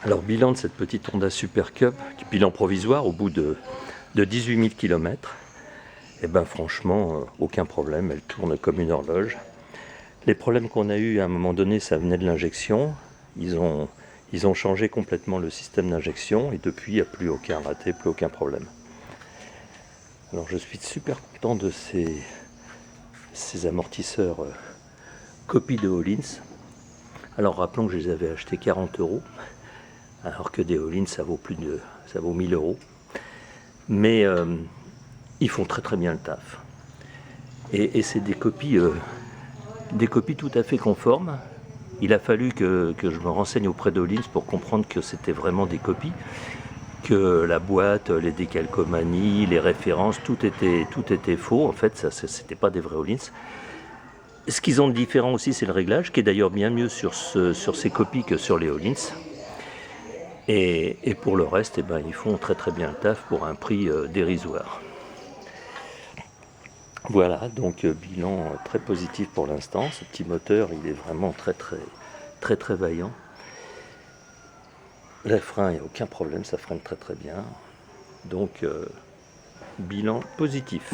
Alors bilan de cette petite Honda Super Cup, bilan provisoire au bout de 18 000 km. Et ben franchement, aucun problème, elle tourne comme une horloge. Les problèmes qu'on a eu à un moment donné, ça venait de l'injection. Ils ont changé complètement le système d'injection et depuis, il n'y a plus aucun raté, plus aucun problème. Alors je suis super content de ces amortisseurs copie de Öhlins. Alors rappelons que je les avais achetés 40 €, alors que des Öhlins ça vaut 1000 €. Mais ils font très très bien le taf. Et c'est des copies tout à fait conformes. Il a fallu que je me renseigne auprès d'Öhlins pour comprendre que c'était vraiment des copies, que la boîte, les décalcomanies, les références, tout était faux. En fait, ça c'était pas des vrais Öhlins. Ce qu'ils ont de différent aussi, c'est le réglage, qui est d'ailleurs bien mieux sur ces copies que sur les Öhlins. Et pour le reste, eh ben, ils font très très bien le taf pour un prix dérisoire. Voilà, donc bilan très positif pour l'instant. Ce petit moteur, il est vraiment très vaillant. Les freins, il n'y a aucun problème, ça freine très très bien. Donc bilan positif.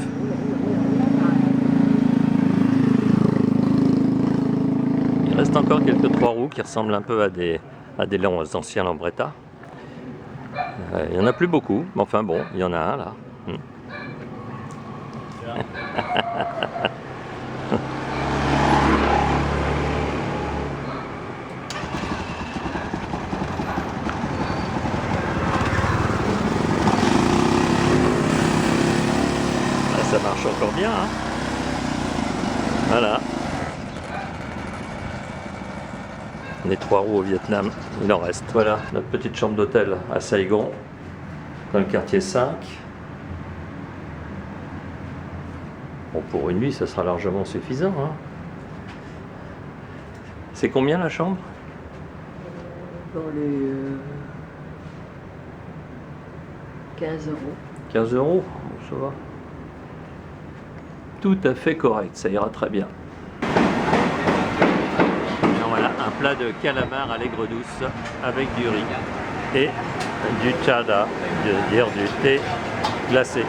Il reste encore quelques trois roues qui ressemblent un peu à des anciens Lambretta. Il n'y en a plus beaucoup, mais enfin bon, il y en a un là. Ça marche encore bien, hein. Voilà. Les trois roues au Vietnam, il en reste. Voilà, notre petite chambre d'hôtel à Saigon, dans le quartier 5. Bon, pour une nuit, ça sera largement suffisant, hein. C'est combien la chambre? Dans les 15 €. 15 €, bon, ça va. Tout à fait correct, ça ira très bien. Et voilà, un plat de calamar à l'aigre douce avec du riz et du chada, c'est-à-dire du thé glacé.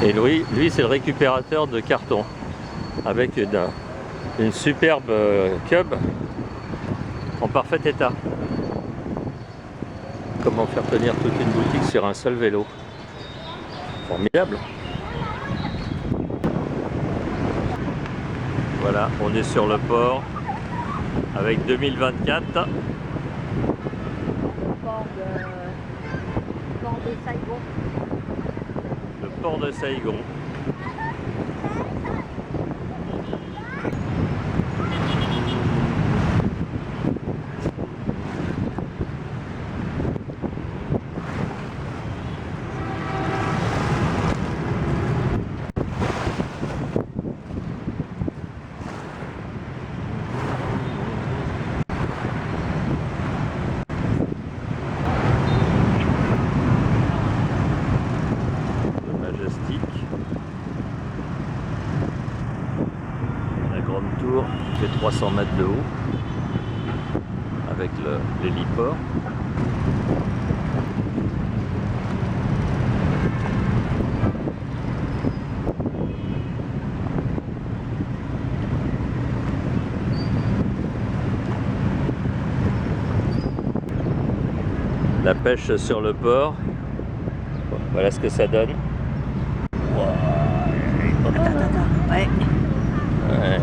Et lui c'est le récupérateur de carton avec une superbe Cub en parfait état. Comment faire tenir toute une boutique sur un seul vélo? Formidable. Voilà, on est sur le port avec 2024. Port de Saigon. Le port de Saigon. Tour qui fait 300 mètres de haut avec l'héliport. La pêche sur le port, voilà ce que ça donne. Ouais. Ouais.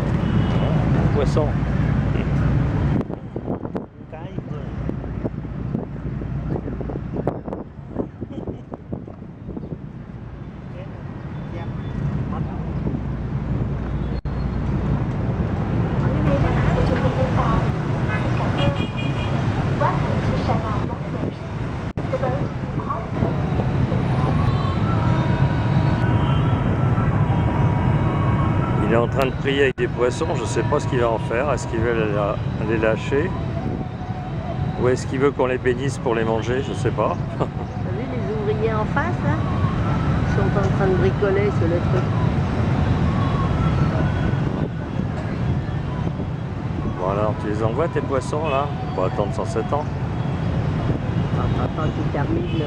Poisson. Il est en train de prier avec des poissons, je ne sais pas ce qu'il va en faire. Est-ce qu'il veut les lâcher? Ou est-ce qu'il veut qu'on les bénisse pour les manger? Je ne sais pas. T'as vu les ouvriers en face là? Ils sont en train de bricoler sur le truc. Bon, Bon alors, tu les envoies tes poissons là? Pour attendre 107 ans. Quand il termine,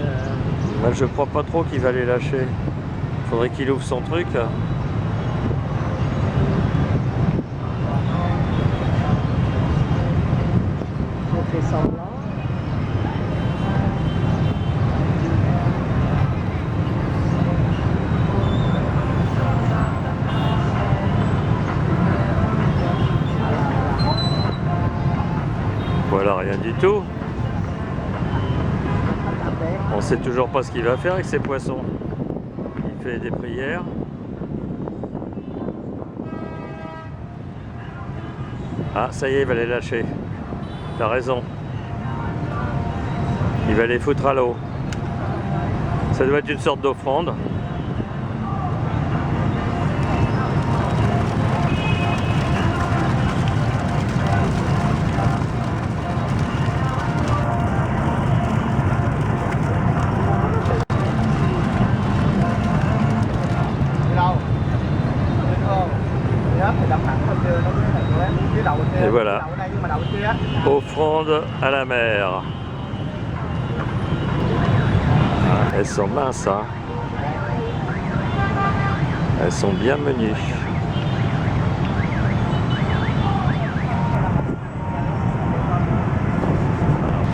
Moi je crois pas trop qu'il va les lâcher. Faudrait qu'il ouvre son truc. je fais semblant. Voilà, rien du tout. Après, On sait toujours pas ce qu'il va faire avec ses poissons. Il fait des prières. Ah, ça y est, il va les lâcher. T'as raison. Il va les foutre à l'eau. Ça doit être une sorte d'offrande. Et voilà, offrande à la mer. Ah, elles sont minces, hein. Elles sont bien menues.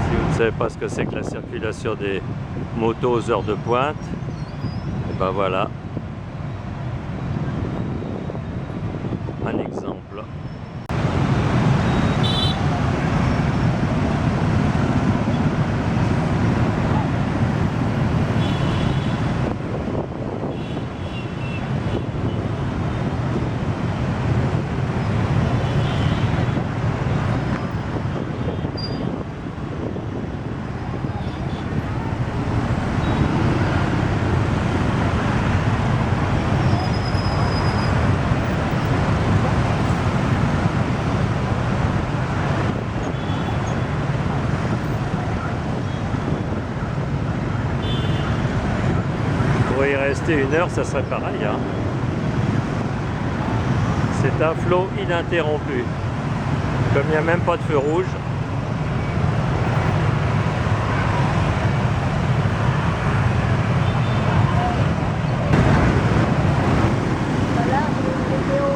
Si vous ne savez pas ce que c'est que la circulation des motos aux heures de pointe, et ben voilà un exemple. Pour y rester 1 heure, ça serait pareil, hein. C'est un flot ininterrompu. Comme il n'y a même pas de feu rouge. voilà, c'était au rouge.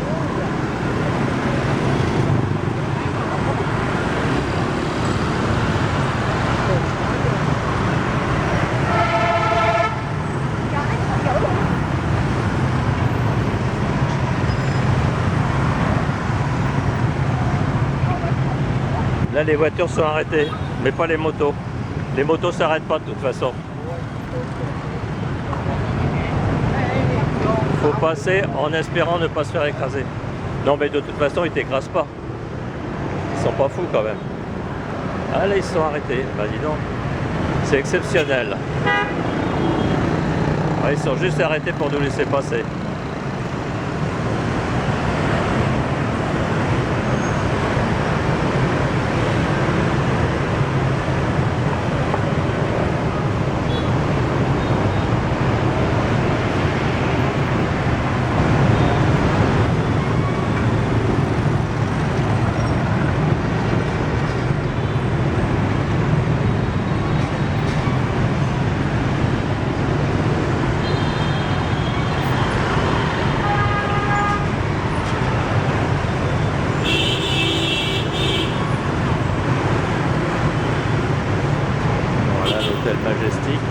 Là, les voitures sont arrêtées, mais pas les motos. Les motos s'arrêtent pas de toute façon. Faut passer en espérant ne pas se faire écraser. Non, mais de toute façon, ils t'écrasent pas. Ils sont pas fous quand même. Ah là, ils se sont arrêtés. Bah dis donc, c'est exceptionnel. Ah, ils sont juste arrêtés pour nous laisser passer. Voilà l'hôtel Majestic.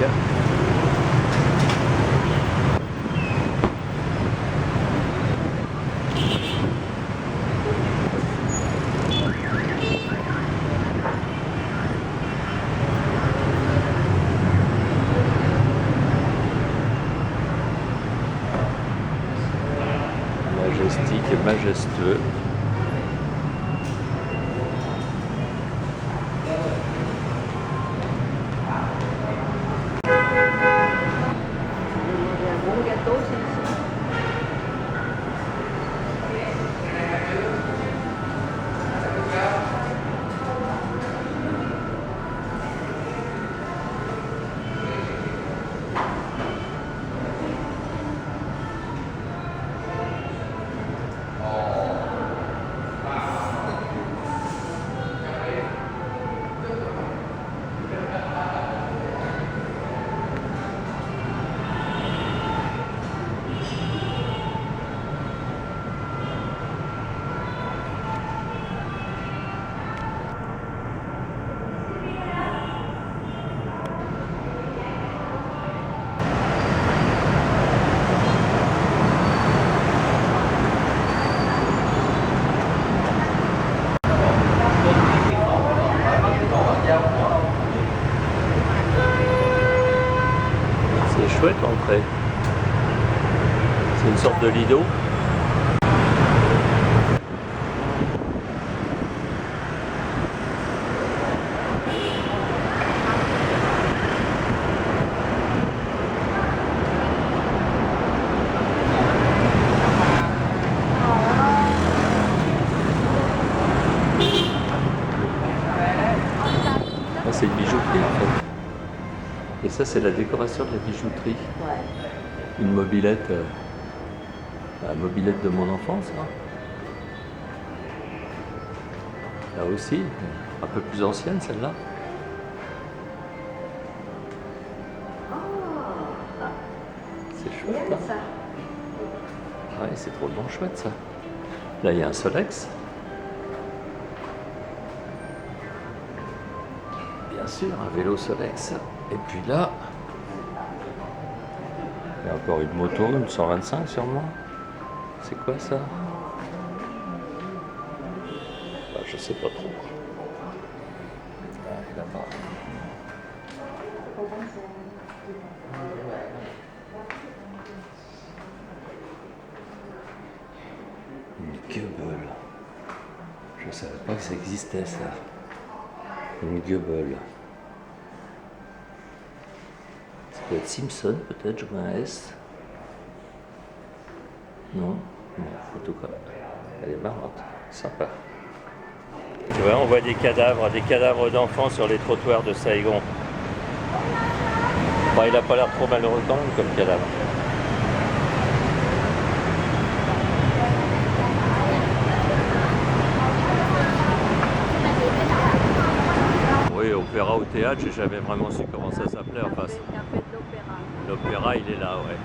Majestic et majestueux. Un bon gâteau, c'est ici. l'entrée. C'est une sorte de lido. C'est une bijouterie en fait. Et ça c'est la décoration de la bijouterie. Une mobilette, la mobilette de mon enfance. Hein. Là aussi, un peu plus ancienne celle-là. C'est chouette. Hein. Ouais, c'est trop bon chouette ça. Là il y a un Solex. Bien sûr, un vélo Solex. Et puis là, il y a encore une moto, une 125 sûrement. C'est quoi ça? Bah, je sais pas trop. Ah, et là-bas. Une gueule. Je savais pas que ça existait ça. Une gueule. Ça peut être Simpson, peut-être, je vois un S. Non, bon, en tout cas, elle est marrante, sympa. Tu vois, on voit des cadavres d'enfants sur les trottoirs de Saigon. Bon, il a pas l'air trop malheureux quand même comme cadavre. Oui, opéra ou théâtre, j'ai jamais vraiment su comment ça s'appelait en face. L'opéra, il est là, ouais.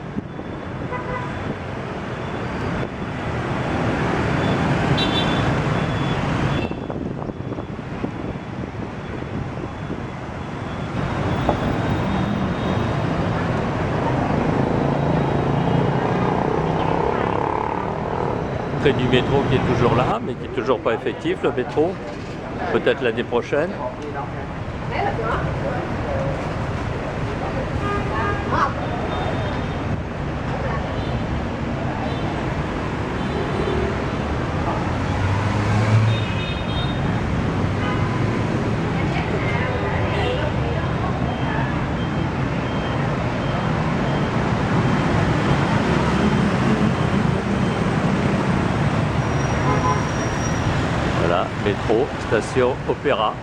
Du métro qui est toujours là, mais qui est toujours pas effectif, le métro. Peut-être l'année prochaine. Voilà, métro, station Opéra.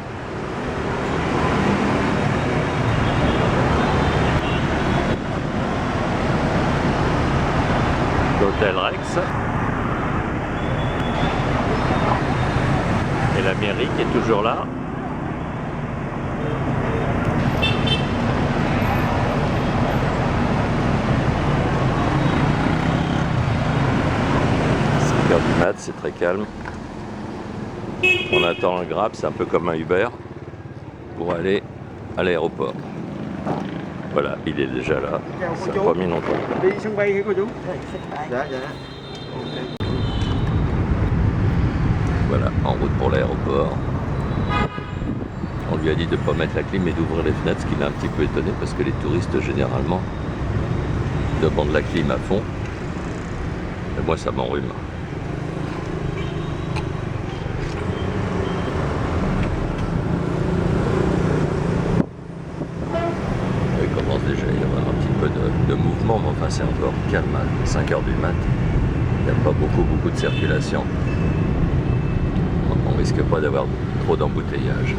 L'hôtel Rex. Et la mairie qui est toujours là. C'est 5h du mat, c'est très calme. On attend un Grab, c'est un peu comme un Uber, pour aller à l'aéroport. Voilà, il est déjà là, ça n'a pas mis longtemps. Đi sân bay hả cô chú? Dạ, dạ. Voilà, en route pour l'aéroport. On lui a dit de ne pas mettre la clim mais d'ouvrir les fenêtres, ce qui l'a un petit peu étonné parce que les touristes généralement demandent la clim à fond. Et moi ça m'enrhume. Déjà il y aura un petit peu de mouvement, mais enfin c'est encore calme à 5h du mat. Il n'y a pas beaucoup de circulation. On risque pas d'avoir trop d'embouteillage.